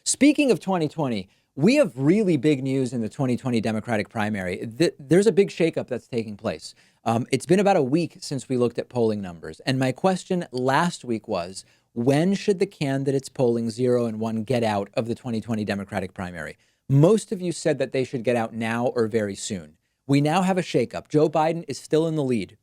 Speaking of 2020, we have really big news in the 2020 Democratic primary. There's a big shakeup that's taking place. It's been about a week since we looked at polling numbers. And my question last week was, when should the candidates polling 0 and 1 get out of the 2020 Democratic primary? Most of you said that they should get out now or very soon. We now have a shakeup. Joe Biden is still in the lead,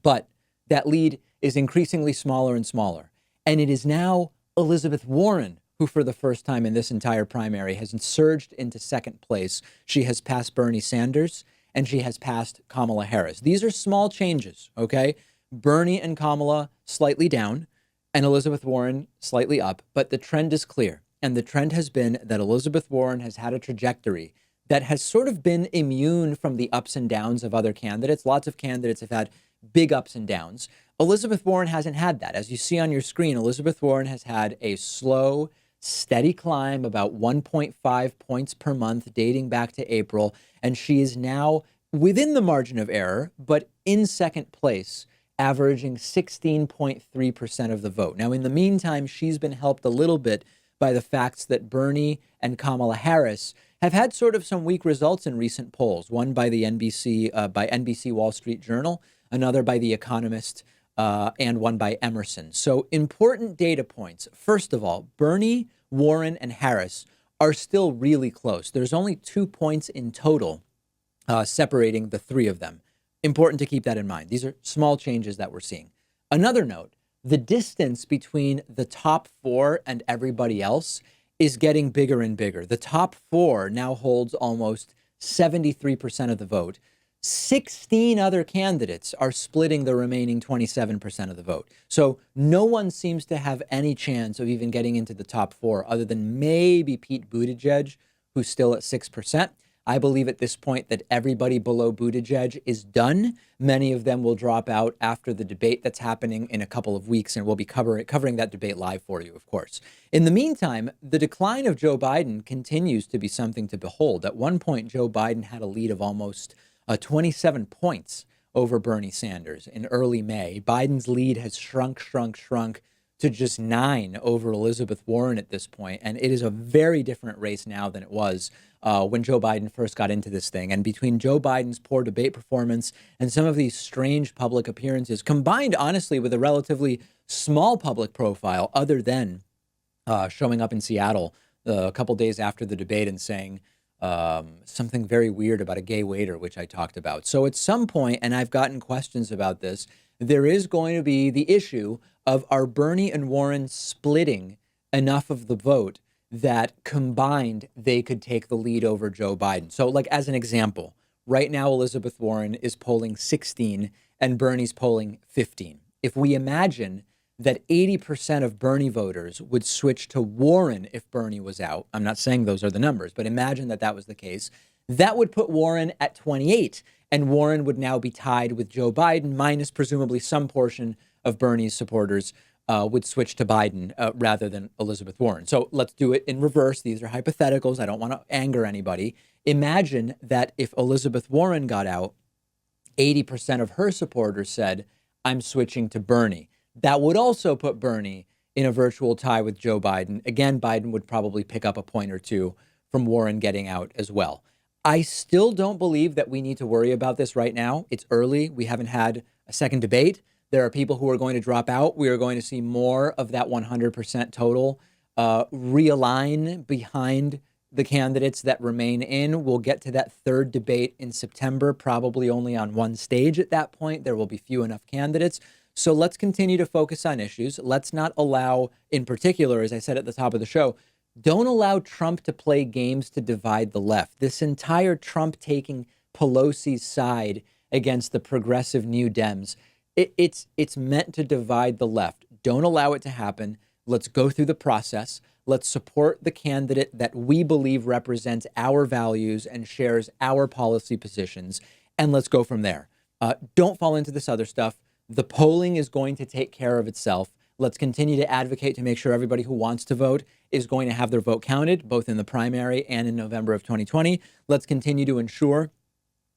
but that lead is increasingly smaller and smaller. And it is now Elizabeth Warren who, for the first time in this entire primary, has surged into second place. She has passed Bernie Sanders and she has passed Kamala Harris. These are small changes, okay? Bernie and Kamala slightly down and Elizabeth Warren slightly up, but the trend is clear. And the trend has been that Elizabeth Warren has had a trajectory that has sort of been immune from the ups and downs of other candidates. Lots of candidates have had big ups and downs. Elizabeth Warren hasn't had that. As you see on your screen, Elizabeth Warren has had a slow, steady climb, about 1.5 points per month, dating back to April. And she is now within the margin of error, but in second place, averaging 16.3% of the vote. Now, in the meantime, she's been helped a little bit by the facts that Bernie and Kamala Harris have had sort of some weak results in recent polls, one by the NBC Wall Street Journal, another by The Economist, and one by Emerson. So important data points. First of all, Bernie, Warren, and Harris are still really close. There's only 2 points in total separating the three of them. Important to keep that in mind. These are small changes that we're seeing. Another note, the distance between the top four and everybody else is getting bigger and bigger. The top four now holds almost 73% of the vote. 16 other candidates are splitting the remaining 27% of the vote. So no one seems to have any chance of even getting into the top four other than maybe Pete Buttigieg, who's still at 6%. I believe at this point that everybody below Buttigieg is done. Many of them will drop out after the debate that's happening in a couple of weeks, and we'll be covering that debate live for you, of course. In the meantime, the decline of Joe Biden continues to be something to behold. At one point, Joe Biden had a lead of almost 27 points over Bernie Sanders in early May. Biden's lead has shrunk to just 9 over Elizabeth Warren at this point. And it is a very different race now than it was when Joe Biden first got into this thing. And between Joe Biden's poor debate performance and some of these strange public appearances, combined, honestly, with a relatively small public profile, other than showing up in Seattle a couple days after the debate and saying something very weird about a gay waiter, which I talked about. So at some point, and I've gotten questions about this, there is going to be the issue of, are Bernie and Warren splitting enough of the vote that combined they could take the lead over Joe Biden? So like as an example, right now Elizabeth Warren is polling 16 and Bernie's polling 15. If we imagine that 80% of Bernie voters would switch to Warren if Bernie was out, I'm not saying those are the numbers, but imagine that that was the case, that would put Warren at 28, and Warren would now be tied with Joe Biden, minus presumably some portion of Bernie's supporters would switch to Biden rather than Elizabeth Warren. So let's do it in reverse. These are hypotheticals. I don't want to anger anybody. Imagine that if Elizabeth Warren got out, 80% of her supporters said, I'm switching to Bernie. That would also put Bernie in a virtual tie with Joe Biden. Again, Biden would probably pick up a point or two from Warren getting out as well. I still don't believe that we need to worry about this right now. It's early. We haven't had a second debate. There are people who are going to drop out. We are going to see more of that 100% total realign behind the candidates that remain in. We'll get to that third debate in September, probably only on one stage at that point. There will be few enough candidates. So let's continue to focus on issues. Let's not allow, in particular, as I said at the top of the show, don't allow Trump to play games to divide the left. This entire Trump taking Pelosi's side against the progressive New Dems, it's meant to divide the left. Don't allow it to happen. Let's go through the process. Let's support the candidate that we believe represents our values and shares our policy positions. And let's go from there. Don't fall into this other stuff. The polling is going to take care of itself. Let's continue to advocate to make sure everybody who wants to vote is going to have their vote counted, both in the primary and in November of 2020. Let's continue to ensure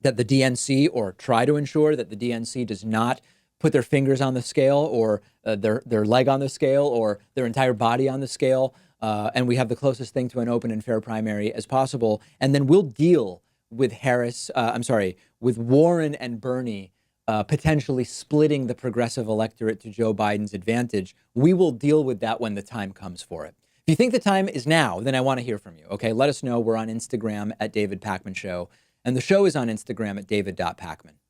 that the DNC, or try to ensure that the DNC does not put their fingers on the scale or their leg on the scale or their entire body on the scale and we have the closest thing to an open and fair primary as possible. And then we'll deal with with Warren and Bernie potentially splitting the progressive electorate to Joe Biden's advantage. We will deal with that when the time comes for it. If you think the time is now, then I want to hear from you. Okay, let us know. We're on Instagram at David Pakman Show, and the show is on Instagram at david.pakman.